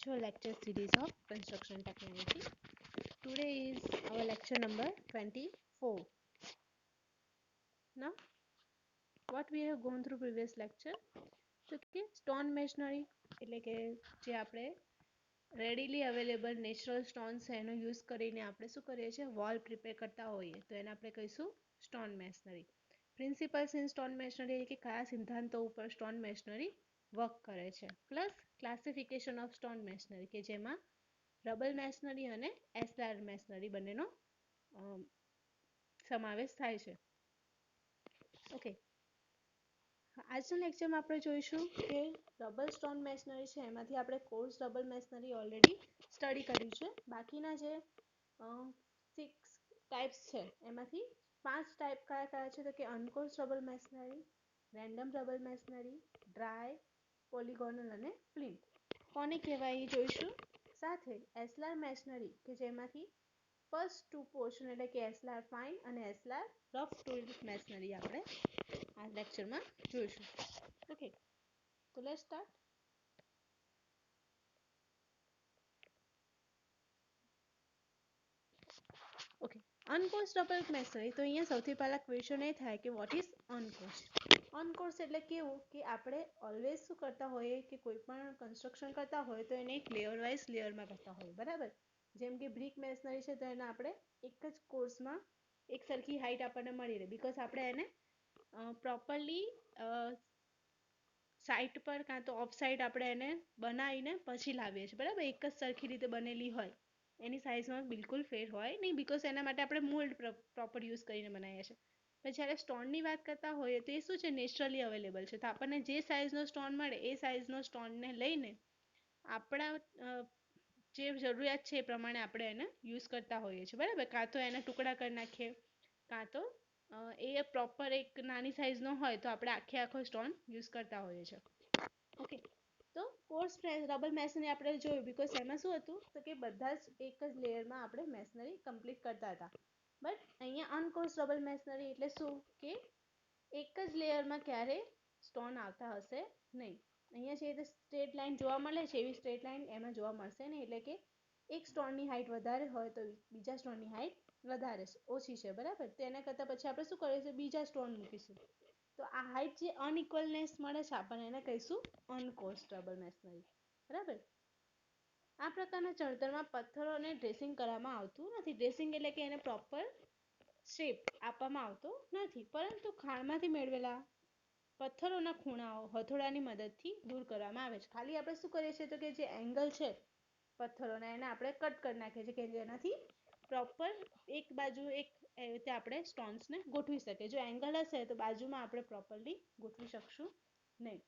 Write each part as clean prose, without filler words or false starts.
to a lecture series of construction technology. Today is our lecture number 24. Now, what we have gone through previous lecture, તો કે stone masonry એટલે કે જે આપણે readily available natural stones છે એનો use કરીને આપણે શું કરીએ છીએ વોલ પ્રિપેર કરતા હોઈએ તો એને આપણે કહીશું stone masonry. Principles in stone masonry કે કયા સિદ્ધાંતો ઉપર સ્ટોન મેશનરી વર્ક કરે છે, plus classification of stone masonry કે જેમાં રબલ મેશનરી અને એસ્લાર મેશનરી બંનેનો સમાવેશ થાય છે. ઓકે, આજના લેક્ચરમાં આપણે જોઈશું કે રબલ સ્ટોન મેશનરી છે એમાંથી આપણે course rubble masonry already study કર્યું છે. બાકીના જે 6 ટાઈપ્સ છે એમાંથી 5 ટાઈપ કયા કયા છે તો કે અનકોર્સ rubble masonry, random rubble masonry, dry, પોલિગોનલ અને ફ્લિન્ટ. કોને કહેવાય એ જોઈશું. સાથે એસ્લાર મેશનરી કે જેમાંથી ફર્સ્ટ 2 પોર્શન એટલે કે એસ્લાર ફાઇન અને એસ્લાર રફ ટૂલ મેશનરી આપણે આ લેક્ચરમાં જોઈશું. ઓકે, તો let's start. Okay, uncoursed rubble masonry. તો અહીંયા સૌથી પહેલા ક્વેશ્ચન એ થાય કે વોટ ઇઝ અનકોર્સ. અનકોર્સ એટલે કેવું કે આપણે ઓલવેઝ શું કરતા હોઈએ કે કોઈ પણ કન્સ્ટ્રક્શન કરતા હોય તો એને એક લેયર વાઇઝ લેયરમાં કરતા હોય, બરાબર. જેમ કે બ્રિક મેશનરી છે તો એને આપણે એક જ કોર્સમાં એક સરખી હાઈટ આપણને મળી રહે, બીકોઝ આપણે એને પ્રોપરલી સાઇટ પર કાં તો ઓફ સાઇડ આપણે એને બનાવીને પછી લાવીએ છીએ, બરાબર. એક જ સરખી રીતે બનેલી હોય, એની સાઇઝમાં બિલકુલ ફેર હોય નહીં, બીકોઝ એના માટે આપણે મોલ્ડ પ્રોપર યુઝ કરીને બનાવીએ છીએ. પણ જ્યારે સ્ટોનની વાત કરતા હોઈએ તો એ શું છે, નેચરલી અવેલેબલ છે. તો આપણને જે સાઇઝનો સ્ટોન મળે એ સાઇઝનો સ્ટોનને લઈને આપણા જે જરૂરિયાત છે એ પ્રમાણે આપણે એને યુઝ કરતા હોઈએ છીએ, બરાબર. કાં તો એના ટુકડા કરી નાખીએ, કાં તો એ પ્રોપર એક નાની સાઇઝનો હોય તો આપણે આખો સ્ટોન યુઝ કરતા હોઈએ છીએ. ઓકે, તો કોર્સ રબલ મેશનરી આપણે જોયું, બીકોઝ એમાં શું હતું તો કે બધા જ એક જ લેયરમાં આપણે મેશનરી કમ્પ્લીટ કરતા હતા. બટ અહીંયા અનકોર્સ રબલ મેશનરી એટલે શું કે એક જ લેયરમાં ક્યારે સ્ટોન આવતા હશે નહીં. અહીંયા જે રીતે સ્ટ્રેટ લાઇન જોવા મળે છે એવી સ્ટ્રેટ લાઇન એમાં જોવા મળશે નહીં. એટલે કે એક સ્ટોનની હાઇટ વધારે હોય તો બીજા સ્ટોનની હાઇટ વધારે ઓછી છે, બરાબર. તેના કરતાં પછી આપણે શું કરીશું, બીજા સ્ટોન મૂકીશું. તો આ હાઇટ જે અનઇક્વલનેસ મળે છે આપણને એને કહીશું અનકોર્સ રબલ મેશનરી, બરાબર. આ પ્રકારના ચણતરમાં પથ્થરોને ડ્રેસિંગ કરવામાં આવતું નથી. ડ્રેસિંગ એટલે કે એને પ્રોપર શેપ આપવામાં આવતો નથી, પરંતુ ખાણમાંથી મેળવેલા પથ્થરોના ખૂણાઓ હથોડાની મદદથી દૂર કરવામાં આવે છે. ખાલી આપણે શું કરીએ છીએ તો કે જે એંગલ છે પથ્થરોના એને આપણે કટ કરી નાખીએ છીએ કે જેનાથી પ્રોપર એક બાજુ એક રીતે આપણે સ્ટોન્સને ગોઠવી શકીએ. જો એંગલ હશે તો બાજુમાં આપણે પ્રોપરલી ગોઠવી શકશું નહીં.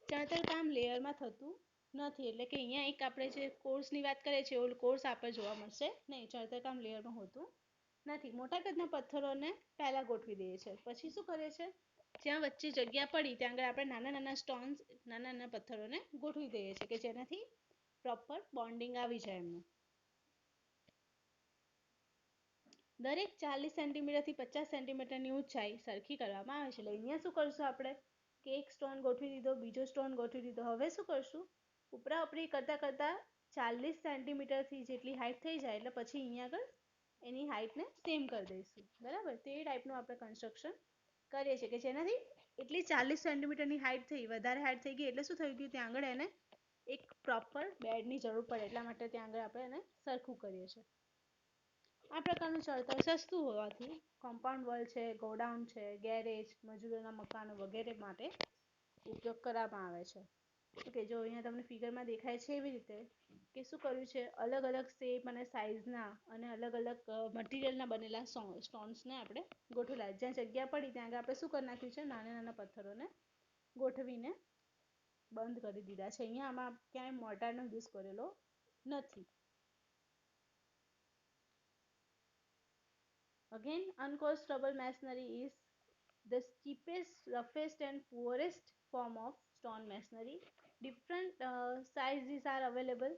ચણતર કામ લેયરમાં થતું નથી, એટલે કે અહીંયા એક આપણે જે કોર્સની વાત કરીએ છીએ એવો કોર્સ આપણે જોવા મળશે નહીં. ચણતર કામ લેયરમાં હોતું નથી. મોટા કદના પથ્થરોને પહેલાં ગોઠવી દઈએ છીએ, પછી શું કરીએ છીએ જ્યાં વચ્ચે જગ્યા પડી ત્યાં આગળ આપણે નાના નાના સ્ટોન્સ, નાના નાના પથ્થરોને ગોઠવી દઈએ છીએ કે જેનાથી પ્રોપર બોન્ડિંગ આવી જાય એમનું. દરેક 40 સેન્ટીમીટરથી 50 સેન્ટીમીટરની ઊંચાઈ સરખી કરવામાં આવે છે. એટલે અહીંયા શું કરશું આપણે કે એક સ્ટોન ગોઠવી દીધો, બીજો સ્ટોન ગોઠવી દીધો. હવે શું કરશું, ઉપરા ઉપરી કરતાં કરતાં 40 સેન્ટીમીટરથી જેટલી હાઇટ થઈ જાય એટલે પછી અહીંયા આગળ એની હાઇટને સેમ કરી દઈશું, બરાબર. તે ટાઈપનું આપણે કન્સ્ટ્રક્શન કરીએ છીએ કે જેનાથી એટલી 40 સેન્ટીમીટરની હાઇટ થઈ, વધારે હાઇટ થઈ ગઈ એટલે શું થઈ ગયું, ત્યાં આગળ એને એક પ્રોપર બેડની જરૂર પડે, એટલા માટે ત્યાં આગળ આપણે એને સરખું કરીએ છીએ. આ પ્રકારનું ચણતર સસ્તું હોવાથી કોમ્પાઉન્ડ વોલ છે, ગોડાઉન છે, ગેરેજ, મજૂરોના મકાનો વગેરે માટે ઉપયોગ કરવામાં આવે છે. ઓકે, જો અહીંયા તમને ફિગરમાં દેખાય છે એવી રીતે કે શું કર્યું છે, અલગ અલગ શેપ અને સાઇઝના અને અલગ અલગ મટીરિયલના બનેલા સ્ટોન્સને આપણે ગોઠવેલા. જ્યાં જગ્યા પડી ત્યાં આગળ આપણે શું કરી નાખ્યું છે, નાના નાના પથ્થરોને ગોઠવીને બંધ કરી દીધા છે. અહીંયા આમાં ક્યાંય મોર્ટારનો યુઝ કરેલો નથી. Again, uncoarse rubble masonry is the cheapest, roughest and poorest form of stone masonry. Different sizes are available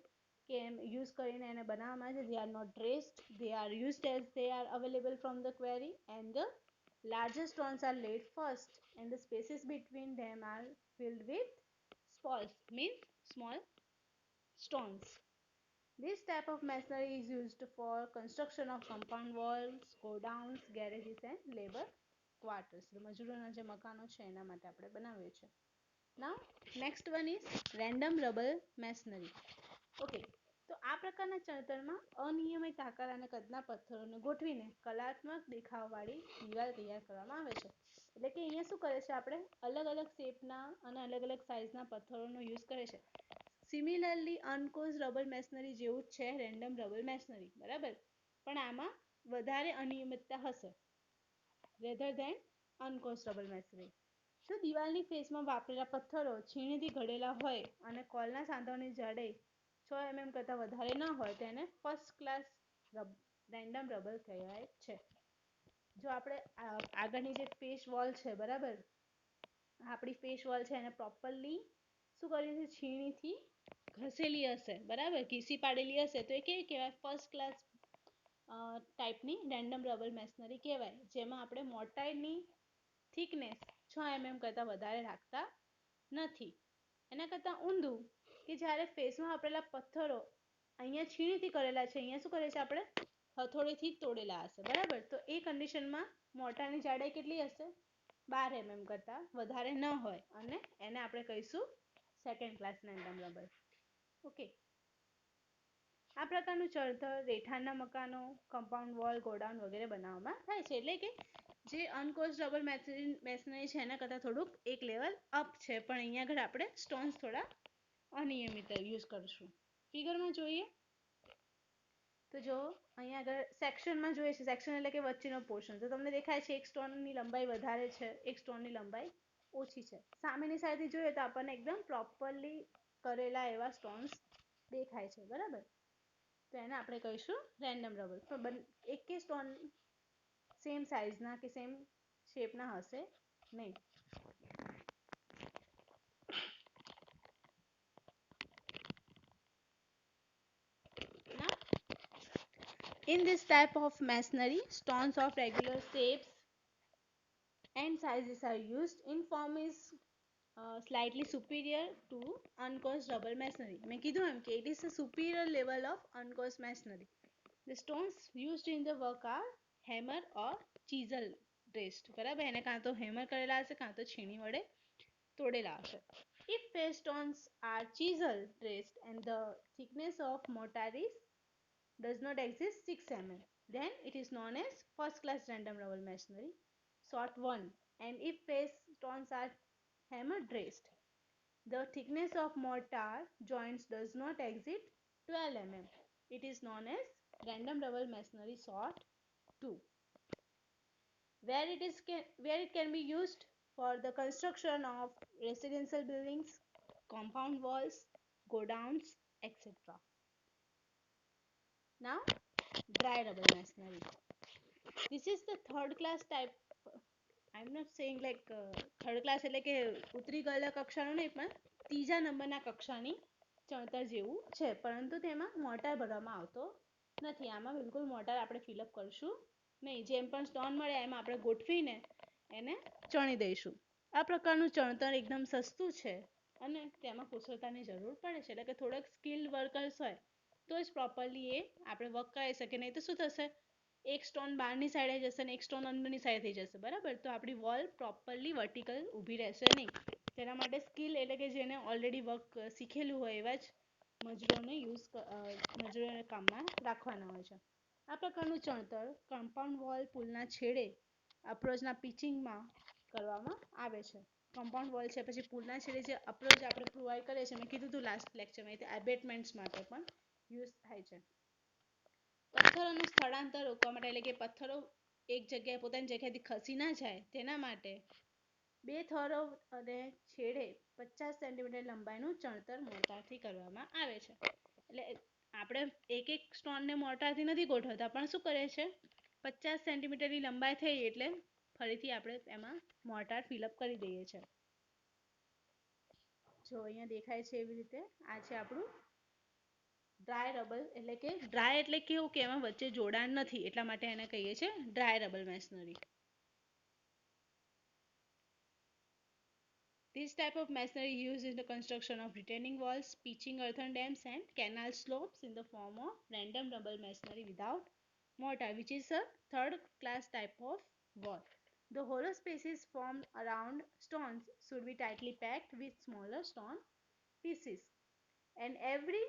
કે યુઝ કરીને એને બનાવવામાં આવે છે. They are not dressed, they are used as they are available from the quarry, and the larger stones are laid first and the spaces between them are filled with spalls, means small stones. This type of masonry is used for construction of compound walls, godowns, garages and labor quarters. મજૂરોના જે મકાનો છે એના માટે આપણે બનાવીએ છીએ. Now next one is random rubble masonry. Okay, તો આ પ્રકારના ચણતરમાં અનિયમિત આકાર અને કદના પથ્થરોને ગોઠવીને કલાત્મક દેખાવવાળી દિવાલ તૈયાર કરવામાં આવે છે. એટલે કે અહીંયા શું કરે છે, આપણે અલગ અલગ શેપના અને અલગ અલગ સાઇઝના પથ્થરોનો યુઝ કરે છે. સિમિલરલી અનકોઝ રબર મેશનરી જેવું જ છે રેન્ડમ રબર મેશનરી, બરાબર, પણ આમાં વધારે અનિયમિતતા હશે રેધર ધેન અનકોઝ રબર મેશનરી. જો દિવાલની ફેસમાં વાપરેલા પથ્થરો છીણીથી ઘડેલા હોય અને કોલના સાંધાની જાડાઈ 6 mm કરતાં વધારે ન હોય તેને ફર્સ્ટ ક્લાસ રેન્ડમ રબર કહેવાય છે. જો આપણે આગળની જે ફેસ વોલ છે, બરાબર, આપણી ફેસ વોલ છે એને પ્રોપરલી શું કર્યું છે, છીણીથી ઘસેલી હશે, બરાબર, ઘીસી પાડેલી હશે, તો એ કેવી કહેવાય, ફર્સ્ટ ક્લાસ ટાઈપની રેન્ડમ રબર મેશનરી કહેવાય, જેમાં આપણે મોટાઈની થિકનેસ 6 mm કરતાં વધારે રાખતા નથી. એના કરતાં ઊંધું કે જ્યારે ફેસમાં વાપરેલા પથ્થરો અહીંયા છીણીથી કરેલા છે, અહીંયા શું કરે છે, આપણે હથોડીથી તોડેલા હશે, બરાબર, તો એ કન્ડિશનમાં મોટાની જાડાઈ કેટલી હશે, 12 mm કરતાં વધારે ન હોય અને એને આપણે કહીશું second class random rubber. Okay, આ પ્રકારનું ચણતર રહેઠાણના મકાનો, કમ્પાઉન્ડ વોલ, ગોડાઉન વગેરે બનાવવામાં થાય છે. એટલે કે જે અનકોઝ રબર મેશનરી છે એના કરતાં થોડુંક એક લેવલ અપ છે, પણ અહીંયા આગળ આપણે સ્ટોન્સ થોડા અનિયમિત યુઝ કરીશું. ફિગરમાં જોઈએ તો જો અહીંયા આગળ સેક્શનમાં જોઈએ છે, સેક્શન એટલે કે વચ્ચેનો પોર્શન, તો તમને દેખાય છે એક સ્ટોનની લંબાઈ વધારે છે, એક સ્ટોનની લંબાઈ ઓછી છે. સામેની સાઈડથી જોઈએ તો આપણને એકદમ પ્રોપરલી કરેલા એવા સ્ટોન્સ દેખાય છે, બરાબર, તો એને આપણે કહીશું રેન્ડમ રબર. પણ એક સ્ટોન સેમ સાઇઝના કે સેમ શેપના હશે નહીં. In this type of masonry, stones of regular shapes and sizes are used. In form is slightly superior to uncoarse rubber masonry. મેં કીધું એમ કે it is a superior level of uncoarse masonry. The stones used in the work are hammer or chisel dressed. બરાબર, એને કાં તો hammer કરેલા હશે, કાં તો છીણી વડે તોડેલા હશે. If face stones are chisel dressed and the thickness of mortar does not exceed 6 mm, then it is known as first class random rubber masonry. Sort 1. And if face stones are hammer dressed, the thickness of mortar joints does not exceed 12 mm, it is known as random rubber masonry sort 2. Where it can be used for the construction of residential buildings, compound walls, godowns, etc. Now, dry rubber masonry. This is the third class type. I'm not saying like third class એટલે કે ઉતરી ગયેલા કક્ષાનું નહીં, પણ ત્રીજા નંબરના કક્ષાની ચણતર જેવું છે, પરંતુ તેમાં મોર્ટાર ભરવામાં આવતો નથી. આમાં બિલકુલ મોર્ટાર આપણે ફિલઅપ કરશું નહીં. જેમ પણ સ્ટોન મળે એમાં આપણે ગોઠવીને એને ચણી દઈશું. આ પ્રકારનું ચણતર એકદમ સસ્તું છે અને તેમાં કુશળતાની જરૂર પડે છે. એટલે કે થોડાક સ્કિલ્ડ વર્કર્સ હોય તો જ પ્રોપરલી એ આપણે વર્ક કરાવી શકીએ, નહીં તો શું થશે, એક સ્ટોન બહારની સાઈડે જશે અને એક સ્ટોન અંદરની સાઈડ થઈ જશે, બરાબર, તો આપણી વોલ પ્રોપરલી વર્ટિકલ ઊભી રહેશે નહીં. તેના માટે સ્કિલ એટલે કે જેને ઓલરેડી વર્ક શીખેલું હોય એવા જ મજૂરોને કામમાં રાખવાના હોય છે. આ પ્રકારનું ચણતર કમ્પાઉન્ડ વોલ પુલના છેડે અપ્રોચના પિચિંગમાં કરવામાં આવે છે. કમ્પાઉન્ડ વોલ છે, પછી પુલના છેડે જે અપ્રોચ આપણે પ્રોવાઈડ કરીએ છીએ, મેં કીધું હતું લાસ્ટ લેક્ચરમાં, તે એબેટમેન્ટ્સ માટે પણ યુઝ થાય છે. પથ્થરોનું સ્થળાંતર રોકવા માટે, એટલે કે પથ્થરો એક જગ્યાએ પોતાની જગ્યાએથી ખસી ના જાય તેના માટે 2 થરો અને છેડે 50 સેન્ટીમીટર લંબાઈનું ચણતર મોર્ટારથી કરવામાં આવે છે. એટલે આપણે એક સ્ટોનને મોર્ટારથી નથી ગોઠવતા, પણ શું કરે છે, 50 સેન્ટીમીટરની લંબાઈ થઈ એટલે ફરીથી આપણે એમાં મોર્ટાર ફિલઅપ કરી દઈએ છીએ. જો અહીંયા દેખાય છે એવી રીતે આ છે આપણું ડ્રાય રબર. એટલે કે ડ્રાય એટલે કેવું કે એમાં વચ્ચે જોડાણ નથી, એટલા માટે એને કહીએ છીએ dry rubber masonry. This type of masonry used in the construction of retaining walls, pitching earthen dams, and canal slopes in the form of random double masonry without mortar, which is a third class type of wall. The hollow spaces formed around stones should be tightly packed with smaller stone pieces, and every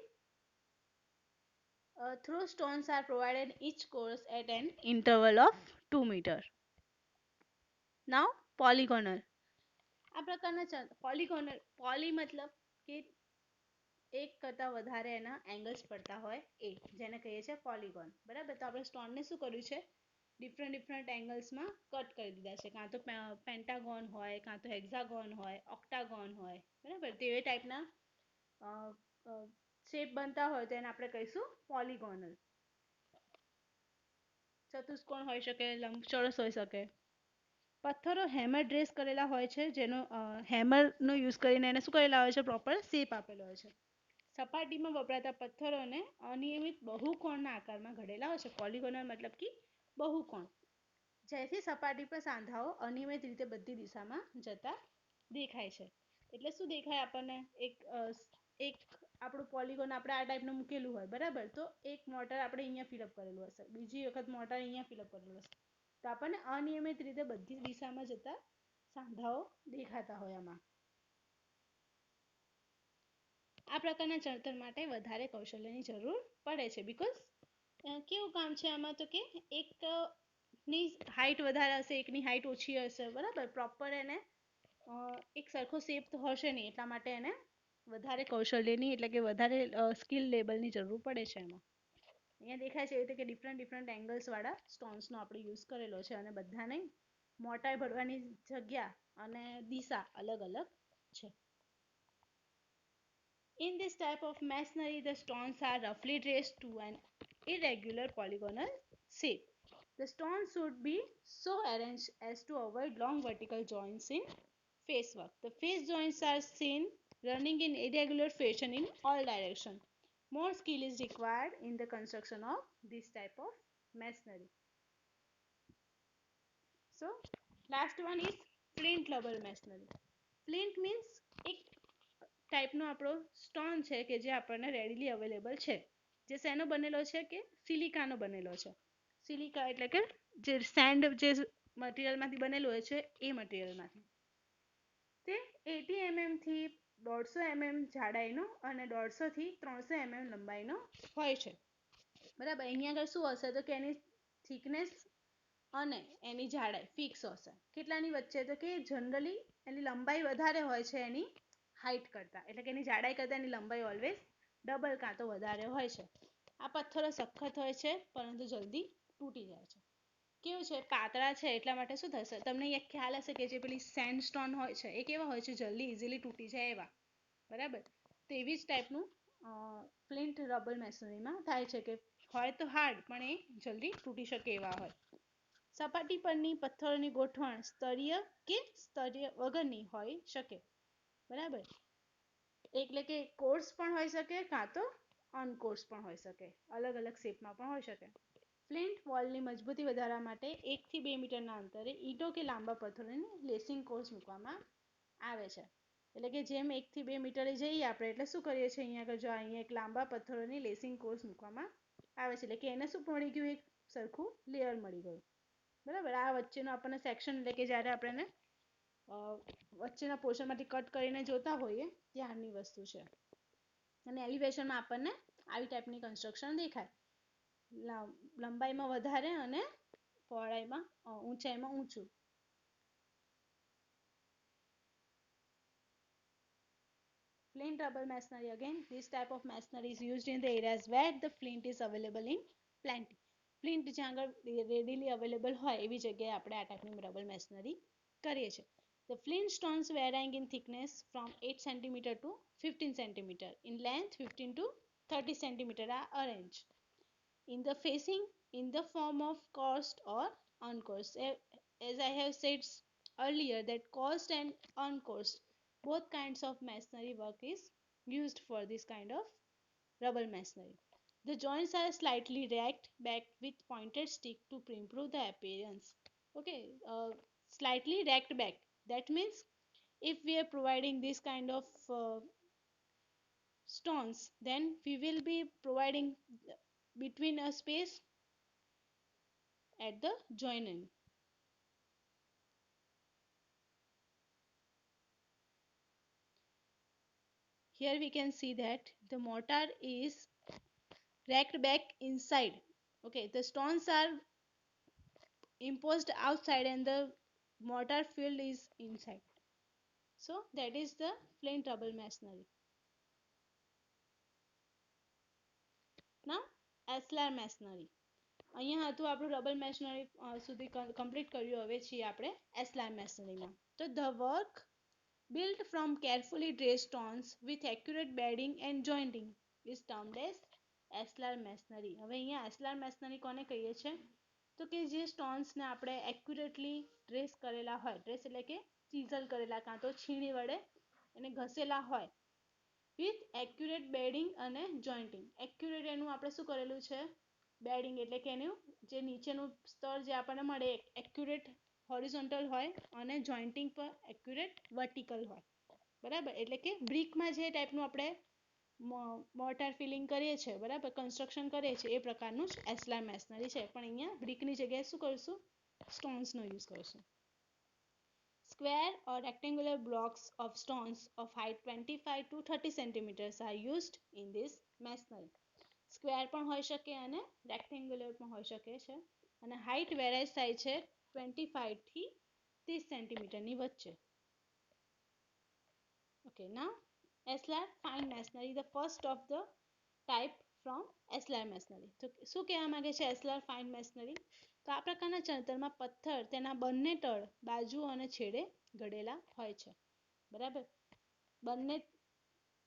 through stones are provided each course at an interval of 2 meter. Now polygonal. આ પ્રકારના poly મતલબ કે એક કરતા વધારે એના angles પડતા હોય એ જેને કહીએ છીએ પોલીગોન. બરાબર, તો આપણે સ્ટોનને શું કર્યું છે, ડિફરન્ટ એંગલ્સમાં કટ કરી દીધા છે. કાં તો પેન્ટાગોન હોય, કાં તો હેક્ઝાગોન હોય, ઓક્ટાગોન હોય. બરાબર, તો એ ટાઈપના શેપ બનતા હોય તો એને આપણે કહીશું પોલીગોનલ. ચતુષ્કોણ હોઈ શકે, લંબચોરસ હોઈ શકે. પથ્થરો હેમર ડ્રેસ કરેલા હોય છે, જેનો હેમરનો યુઝ કરીને એને શું કરેલા હોય છે, પ્રોપર શેપ આપેલો હોય છે. સપાટીમાં વપરાતા પથ્થરોને અનિયમિત બહુકોણના આકારમાં ઘડેલા હોય છે. પોલીગોનલ મતલબ કે બહુકોણ, જેથી સપાટી પર સાંધાઓ અનિયમિત રીતે બધી દિશામાં જતા દેખાય છે. એટલે શું દેખાય આપણને, એક આપણું પોલીગોન આપણે આ ટાઈપનું મૂકેલું હોય. બરાબર, તો એક મોટર આપણે અહીંયા ફિલઅપ કરેલું હશે, બીજી વખત મોટર અહીંયા ફિલઅપ કરેલું હશે, તો આપણને અનિયમિત રીતે બધી દિશામાં જતા સાંધાઓ દેખાતા હોય. આમાં આ પ્રકારના ચણતર માટે વધારે કૌશલ્યની જરૂર પડે છે. બીકોઝ કેવું કામ છે આમાં, તો કે એકની હાઈટ વધારે હશે, એકની હાઈટ ઓછી હશે. બરાબર, પ્રોપર એને એક સરખો શેપ તો હશે નહીં, એટલા માટે એને વધારે કૌશલ્યની એટલે કે વધારે સ્કિલ લેવલની જરૂર પડે છે એમાં. અહીંયા દેખાય છે એ રીતે કે ડિફરન્ટ એંગલ્સ વાળા સ્ટોન્સનો આપણે યુઝ કરેલો છે, અને બધાને મોટાઈ ભરવાની જગ્યા અને દિશા અલગ અલગ છે. In this type of masonry, the stones are roughly traced to an irregular polygonal shape. The stones should be so arranged as to avoid long vertical joints in face work. The face joints are seen running in irregular fashion in all directions. More skill is required in the construction of this type of masonry. So, last one is flint rubble masonry. Flint means એક ટાઈપનો આપણો stone છે કે જે આપણને readily available છે, જે શેનો બનેલો છે કે સિલિકાનો બનેલો છે. સિલિકા એટલે કે જે સેન્ડ જે મટીરિયલમાંથી બનેલું હોય છે એ મટીરિયલમાંથી. તે 80 mm થી 150 mm જાડાઈનો અને 150 થી 300 mm લંબાઈનો હોય છે. બરાબર, અહીંયા આગળ શું હશે તો કે એની થિકનેસ અને એની જાડાઈ ફિક્સ હશે. કેટલાની વચ્ચે, તો કે જનરલી એની લંબાઈ વધારે હોય છે એની હાઈટ કરતાં, એટલે કે એની જાડાઈ કરતાં એની લંબાઈ ઓલવેઝ ડબલ કાં તો વધારે હોય છે. આ પથ્થરો સખત હોય છે પરંતુ જલ્દી તૂટી જાય છે. કેવું છે, પાતળા છે એટલા માટે શું થશે, તમને એક ખ્યાલ હશે કે જે પેલી સેન્ડ સ્ટોન હોય છે એ કેવા હોય છે, જલ્દી ઇઝીલી તૂટી જાય એવા. બરાબર, તો એવી જ ટાઈપનું ફ્લિન્ટ રબર મેસનરીમાં થાય છે કે હોય તો હાર્ડ પણ એ જલ્દી તૂટી શકે એવા હોય. સપાટી પરની પથ્થરોની ગોઠવણ સ્તરીય કે સ્તરીય વગરની હોઈ શકે. બરાબર, એટલે કે કોર્સ પણ હોઈ શકે કાં તો અનકોર્સ પણ હોઈ શકે, અલગ અલગ શેપમાં પણ હોઈ શકે. ફ્લિન્ટ વોલની મજબૂતી વધારવા માટે 1 થી 2 મીટરના અંતરે ઈંટો કે લાંબા પથ્થરોની લેસિંગ કોર્સ મૂકવામાં આવે છે. એટલે કે જેમ 1 થી 2 મીટરે જઈએ આપણે એટલે શું કરીએ છીએ, અહીંયા આગળ જો અહીંયા એક લાંબા પથ્થરોની લેસિંગ કોર્સ મૂકવામાં આવે છે, એટલે કે એને શું મળી ગયું, એક સરખું લેયર મળી ગયું. બરાબર, આ વચ્ચેનો આપણને સેક્શન એટલે કે જ્યારે આપણે વચ્ચેના પોર્શનમાંથી કટ કરીને જોતા હોઈએ ત્યારની વસ્તુ છે. અને એલિવેશનમાં આપણને આવી ટાઈપની કન્સ્ટ્રક્શન દેખાય, લંબાઈમાં વધારે અને પહોળાઈમાં ઊંચાઈમાં ઊંચું. Flint rubble masonry, again this type of masonry is used in the areas where the flint is available in plenty. Flint જ્યાં આગળ readily available હોય એવી જગ્યાએ આપણે આ ટાઈપની rubble masonry કરીએ છીએ. The flint stones varying in thickness from 8 cm to 15 cm, in length 15 to 30 cm are arranged in the facing in the form of coursed or uncoursed. As I have said earlier that coursed and uncoursed, both kinds of masonry work is used for this kind of rubble masonry. The joints are slightly racked back with pointed stick to improve the appearance. Okay, slightly racked back. That means If we are providing this kind of stones, then we will be providing between a space at the joining. Here we can see that the mortar is racked back inside. Okay, the stones are imposed outside and the mortar filled is inside. So that is the plain double masonry. Now aslar masonry. અહીંયા હતું આપણું double masonry સુધી complete કર્યું. હવે છીએ આપણે એસ્લાર મેશનરીમાં. તો the work built from carefully dressed stones with accurate bedding and jointing is termed as aslar masonry. હવે અહીંયા aslar masonry કોને કહીએ છે? તો કે જે સ્ટોન્સ ને આપણે એક્યુરેટલી ડ્રેસ કરેલા હોય, ડ્રેસ એટલે કે ચીઝલ કરેલા કાં તો છીણી વડે એને ઘસેલા હોય વિથ એક્યુરેટ બેડિંગ અને જોઈન્ટિંગ. એક્યુરેટ એનું આપણે શું કરેલું છે? બેડિંગ એટલે કે એનું જે નીચેનું સ્તર જે આપણને મળે એક્યુરેટ હોરિઝોન્ટલ હોય અને જોઈન્ટિંગ પર એક્યુરેટ વર્ટિકલ હોય. બરાબર, એટલે કે બ્રિકમાં જે ટાઈપનું આપણે મોર્ટાર ફિલિંગ કરીએ છીએ, બરાબર, કન્સ્ટ્રક્શન કરીએ છીએ એ પ્રકારનું જ એસ્લાર મેશનરી છે. પણ અહીંયા બ્રિકની જગ્યાએ શું કરીશું? સ્ટોન્સનો યુઝ કરીશું. Square or rectangular blocks of stones of height 25 to 30 centimeters are used in this masonry. Square પણ હોઈ શકે અને રેક્ટેન્ગ્યુલર પણ હોઈ શકે છે અને હાઇટ વેરાઇઝ થાય છે 25 થી 30 સેન્ટીમીટરની વચ્ચે. Okay, now aslar fine masonry, the first of the type from aslar masonry. તો શું કહેવા માંગે છે aslar fine masonry? તો આ પ્રકારના ચણતરમાં પથ્થર તેના બંને તળ, બાજુ અને છેડે ઘડેલા હોય છે. બરાબર, બંને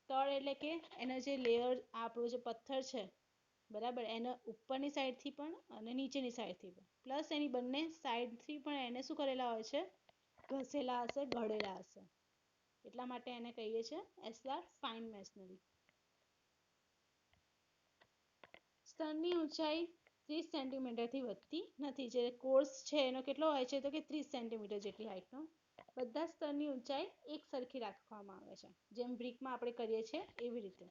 તળ એટલે કે એના જે લેયર આપણો જે પથ્થર છે, બરાબર, એના ઉપરની સાઈડથી પણ અને નીચેની સાઈડથી પણ, પ્લસ એની બંને સાઈડથી પણ એને શું કરેલા હોય છે? ઘસેલા હશે, ઘડેલા હશે. એટલા માટે એને કહીએ છીએ એસ્લાર ફાઇન મેશનરી. સ્તરની ઊંચાઈ 30 સેન્ટીમીટરથી વધતી નથી. જે કોર્સ છે એનો કેટલો હોય છે? તો કે 30 સેન્ટીમીટર જેટલી હાઇટનો. બધા સ્તરની ઊંચાઈ એક સરખી રાખવામાં આવે છે, જેમ બ્રિકમાં આપણે કરીએ છીએ એવી રીતે.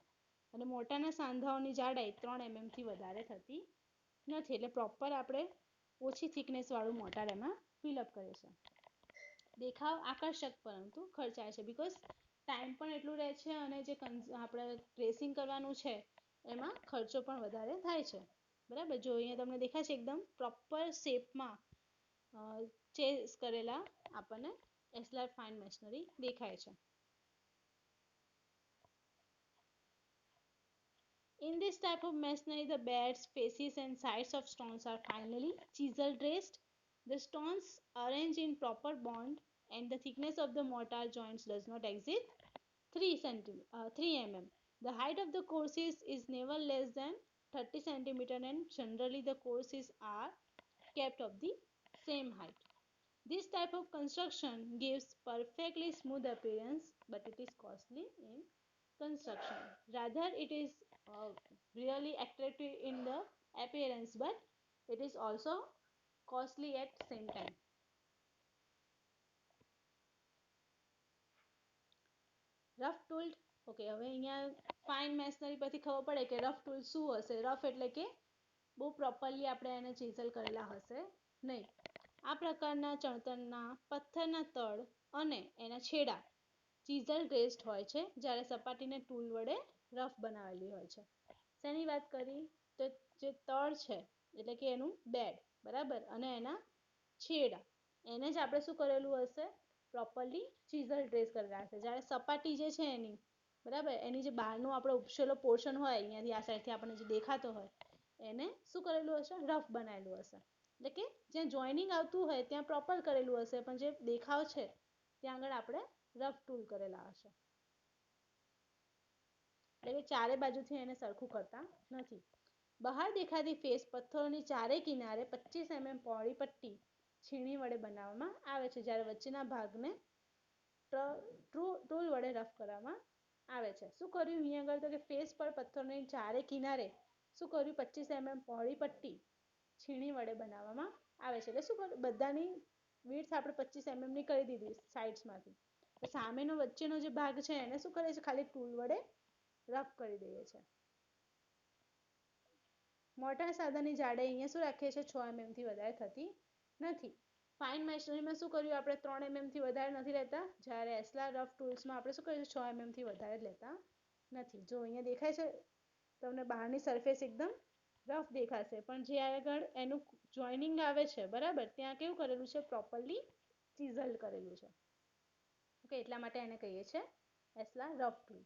અને મોટાના સાંધાઓની જાડાઈ 3 mm થી વધારે થતી નથી. એટલે પ્રોપર આપણે ઓછી થિકનેસ વાળું મોટાર એમાં ફિલઅપ કરીએ છીએ. દેખાવ આકર્ષક પરંતુ ખર્ચાળ છે, બીકોઝ ટાઈમ પણ એટલું રહે છે અને જે આપણે ડ્રેસિંગ કરવાનું છે એમાં ખર્ચો પણ વધારે થાય છે. બરાબર, જો અહીંયા તમને દેખાય છે એકદમ પ્રોપર શેપમાં ચેસ કરેલા આપણને એસ્લાર ફાઇન મેશનરી દેખાય છે. In this type of masonry, the beds, faces and sides of stones are finely chisel dressed. The stones arranged in proper bond and the thickness of the mortar joints does not exceed 3 mm. The height of the courses is never less than 30 cm and generally the courses are kept of the same height. This type of construction gives perfectly smooth appearance, but it is costly in construction. Rather, it is really attractive in the appearance, but it is also costly at same time. Rough tool. Okay, હવે અહીંયા fine masonry પરથી ખબર પડે કે rough tool શું હશે. Rough એટલે કે બહુ પ્રોપરલી આપણે એને ચીઝલ કરેલા હશે નહીં. આ પ્રકારના ચણતરના પથ્થરના તળ અને એના છેડા ચીઝલ ડ્રેસ્ડ હોય છે, જ્યારે સપાટીને ટૂલ વડે રફ બનાવેલી હોય છે. શેની વાત કરી? તો જે તળ છે એટલે કે એનું બેડ, બરાબર, અને એના છેડા એને જ આપણે શું કરેલું હશે? પ્રોપરલી ચીઝલ ડ્રેસ કરેલા હશે. જ્યારે સપાટી જે છે એની, બરાબર, એની જે બહારનો આપણો ઉપસેલો પોર્શન હોય, અહીંયાથી આ સાઈડથી આપણને જે દેખાતો હોય એને શું કરેલું હશે? રફ બનાવેલું હશે. એટલે કે જ્યાં જોઈનિંગ આવતું હોય ત્યાં પ્રોપર કરેલું હશે, પણ જે દેખાવ છે ત્યાં આગળ આપણે રફ ટૂલ કરેલા હશે. એટલે કે ચારે બાજુથી એને સરખું કરતા નથી. બહાર દેખાતી ફેસ પથ્થરોની ચારે કિનારે 25 mm પહોળી પટ્ટી છીણી વડે બનાવવામાં આવે છે, જ્યારે વચ્ચેના ભાગને ટૂલ વડે રફ કરવામાં આવે છે. શું કર્યું અહીંયા આગળ? તો કે ફેસ પર પથ્થરોની ચારે કિનારે શું કર્યું? 25 mm પહોળી પટ્ટી છીણી વડે બનાવવામાં આવે છે. એટલે શું કર્યું? બધાની વિડ્થ આપણે 25 mm ની કરી દીધી સાઇડ્સમાંથી, તો સામેનો વચ્ચેનો જે ભાગ છે એને શું કરે છે ખાલી ટૂલ વડે રફ કરી દઈએ છે. મોટા સાધનની જાડાઈ અહીંયા શું રાખીએ છીએ 6 mm થી વધારે થતી નથી. ફાઇન મેશનરીમાં શું કર્યું આપણે 3 mm થી વધારે નથી લેતા, જ્યારે એસ્લા રફ ટૂલ્સમાં આપણે શું કર્યું 6 mm થી વધારે લેતા નથી. જો અહીંયા દેખાય છે તમને બહારની સરફેસ એકદમ રફ દેખાશે પણ જે આગળ એનું જોઈનિંગ આવે છે બરાબર ત્યાં કેવું કરેલું છે પ્રોપરલી ચીઝલ કરેલું છે. ઓકે એટલા માટે એને કહીએ છીએ ashlar rough tool.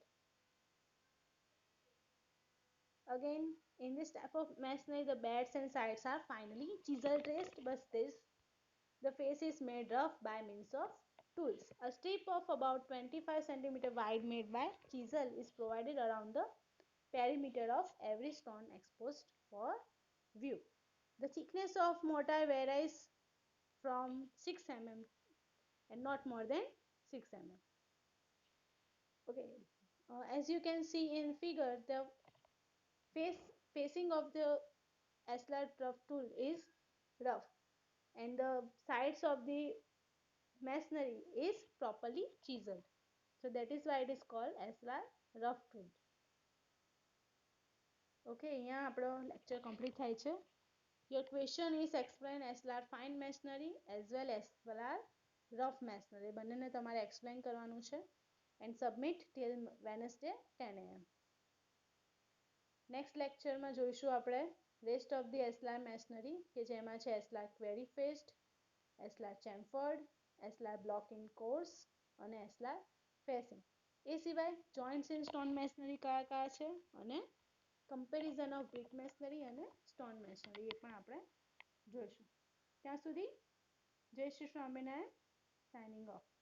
Again, in this type of masonry, the beds and sides are finely chisel traced, but the face is made rough by means of tools. A strip of about 25 centimeter wide made by chisel is provided around the perimeter of every stone exposed for view. The thickness of mortar varies from 6 mm and not more than 6 mm. Okay, as you can see in figure, the facing of the Aslar rough tool is rough and the sides of the masonry is properly chiseled. So that is why it is called Aslar rough tool. Okay, અહીંયા આપણો lecture complete થાય છે. Your question is explain Aslar fine masonry as well as Aslar rough masonry. બંનેને તમારે explain કરવાનું છે and submit till Wednesday 10 am. Next લેક્ચરમાં જોઈશું આપણે rest of the ashlar masonry કે જેમાં છે ashlar quarry faced, ashlar chamfered, ashlar block in course અને એસ્લાર ફેસિંગ. એ સિવાય જોઇન્ટ્સ ઇન સ્ટોન મેશનરી કયા કયા છે અને કમ્પેરિઝન ઓફ બ્રિક મેશનરી અને સ્ટોન મેશનરી એ પણ આપણે જોઈશું. ત્યાં સુધી જય શ્રી સ્વામિનારાયણ, સાઇનિંગ ઓફ.